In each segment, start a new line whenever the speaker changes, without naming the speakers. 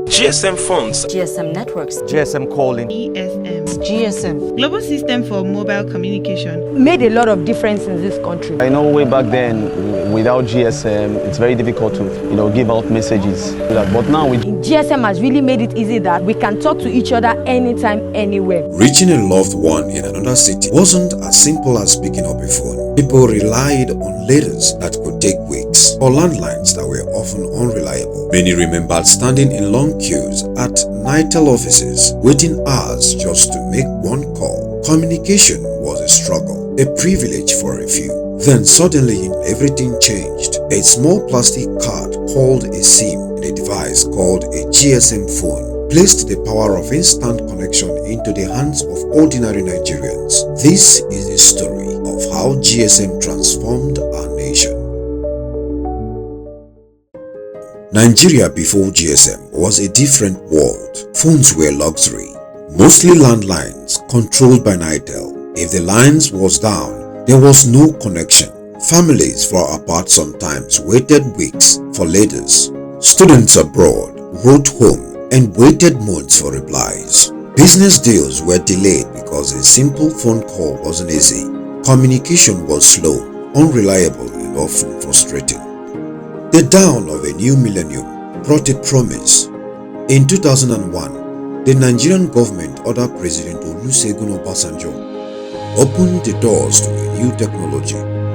GSM phones,
GSM networks,
GSM calling,
GSM,
Global System for Mobile Communication,
made a lot of difference in this country.
I know way back then, without GSM, it's very difficult to, give out messages. But now with
GSM has really made it easy that we can talk to each other anytime, anywhere.
Reaching a loved one in another city wasn't as simple as picking up a phone. People relied on letters that could take weeks, or landlines that were often unreliable. Many remembered standing in long queues at NITEL offices, waiting hours just to make one call. Communication was a struggle, a privilege for a few. Then suddenly everything changed. A small plastic card called a SIM and a device called a GSM phone placed the power of instant connection into the hands of ordinary Nigerians. This is the story of how GSM transformed our nation. Nigeria before GSM was a different world. Phones were luxury, mostly landlines controlled by NITEL. If the lines was down, there was no connection. Families far apart sometimes waited weeks for letters. Students abroad wrote home and waited months for replies. Business deals were delayed because a simple phone call wasn't easy. Communication was slow, unreliable, and often frustrating. The dawn of a new millennium brought a promise. In 2001, the Nigerian government ordered President Olusegun Obasanjo opened the doors to a new technology,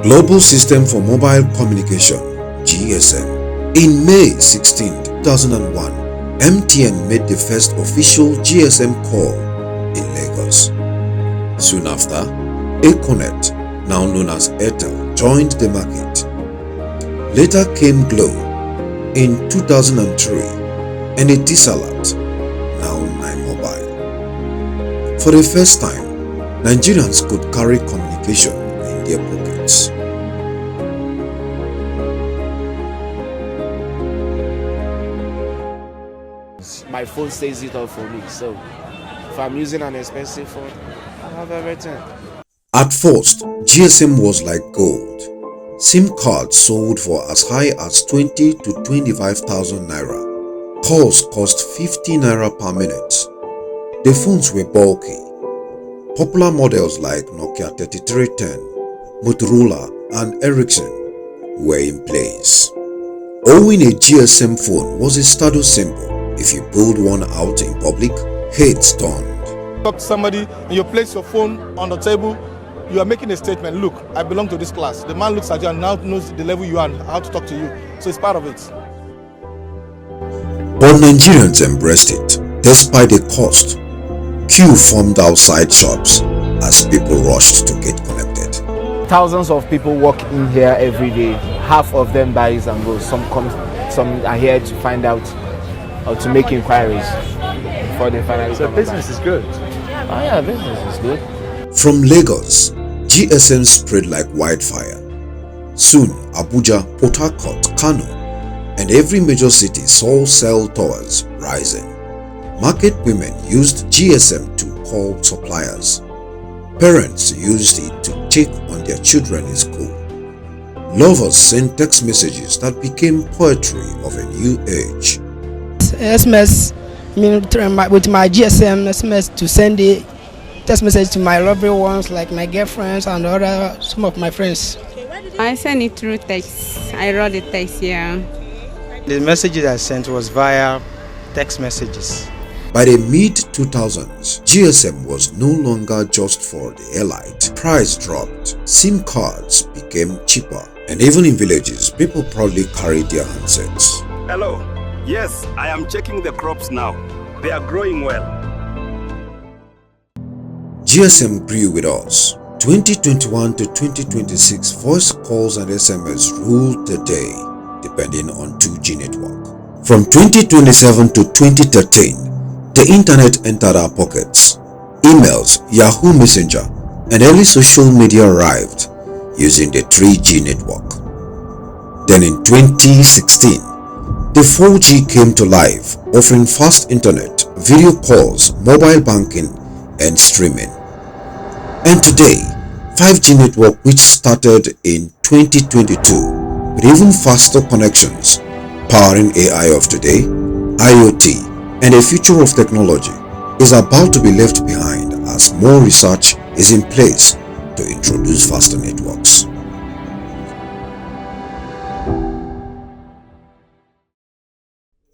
Global System for Mobile Communication, GSM. In May 16, 2001, MTN made the first official GSM call in Lagos. Soon after, Econet, now known as NITEL, joined the market. Later came Glo in 2003 and Etisalat, now Nine Mobile. For the first time, Nigerians could carry communication in their pockets.
My phone says it all for me, so if I'm using an expensive phone, I have everything.
At first, GSM was like gold. SIM cards sold for as high as 20 to 25,000 naira. Calls cost 50 naira per minute. The phones were bulky. Popular models like Nokia 3310, Motorola, and Ericsson were in place. Owning a GSM phone was a status symbol. If you pulled one out in public, heads turned.
Talk to somebody and you place your phone on the table, you are making a statement. Look, I belong to this class. The man looks at you and now knows the level you are and how to talk to you. So it's part of it.
But Nigerians embraced it. Despite the cost, queue formed outside shops as people rushed to get connected.
Thousands of people walk in here every day. Half of them buys and goes. Some are here to find out or to make inquiries before they finally.
So business is good.
Oh yeah, business is good.
From Lagos, GSM spread like wildfire. Soon, Abuja, Port Harcourt, Kano, and every major city saw cell towers rising. Market women used GSM to call suppliers. Parents used it to check on their children in school. Lovers sent text messages that became poetry of a new age.
SMS, with my GSM SMS to send a text message to my lovely ones like my girlfriends and some of my friends.
I send it through text. I wrote the text here.
The messages I sent was via text messages.
By the mid-2000s, GSM was no longer just for the elite. Price dropped, SIM cards became cheaper, and even in villages, people proudly carried their handsets.
Hello. Yes, I am checking the crops now. They are growing well.
GSM grew with us. 2021 to 2026, voice calls and SMS ruled the day, depending on 2G network. From 2027 to 2013, the internet entered our pockets. Emails, Yahoo Messenger, and early social media arrived using the 3G network. Then in 2016, the 4G came to life, offering fast internet, video calls, mobile banking, and streaming. And today, 5G network, which started in 2022 with even faster connections, powering AI of today, IoT, and the future of technology is about to be left behind as more research is in place to introduce faster networks.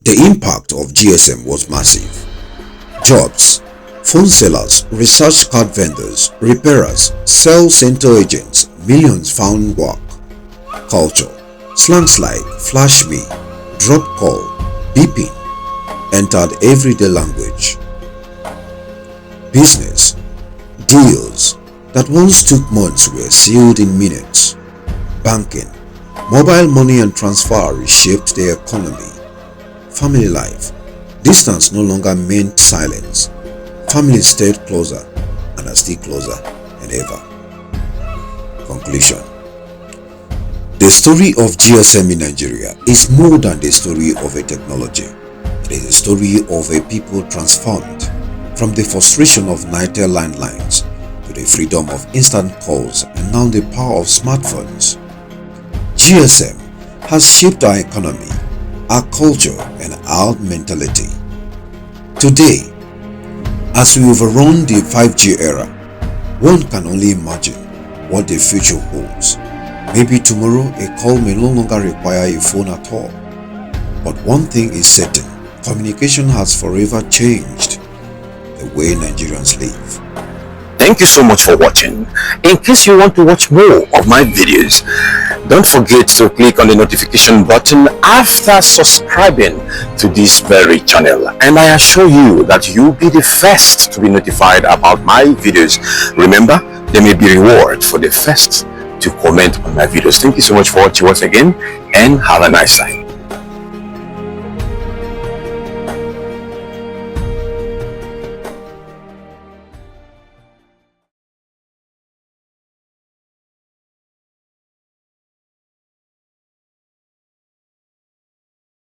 The impact of GSM was massive. Jobs, phone sellers, research card vendors, repairers, cell center agents, millions found work. Culture, slangs like flash me, drop call, beeping entered everyday language. Business, deals that once took months were sealed in minutes. Banking, mobile money and transfer reshaped the economy. Family life, distance no longer meant silence. Families stayed closer and are still closer than ever. Conclusion. The story of GSM in Nigeria is more than the story of a technology. It is a story of a people transformed from the frustration of NITEL landlines to the freedom of instant calls and now the power of smartphones. GSM has shaped our economy, our culture and our mentality. Today, as we overrun the 5G era, one can only imagine what the future holds. Maybe tomorrow a call may no longer require a phone at all. But one thing is certain, communication has forever changed the way Nigerians live.
Thank you so much for watching. In case you want to watch more of my videos, don't forget to click on the notification button after subscribing to this very channel. And I assure you that you'll be the first to be notified about my videos. Remember, there may be reward for the first to comment on my videos. Thank you so much for watching once again and have a nice time.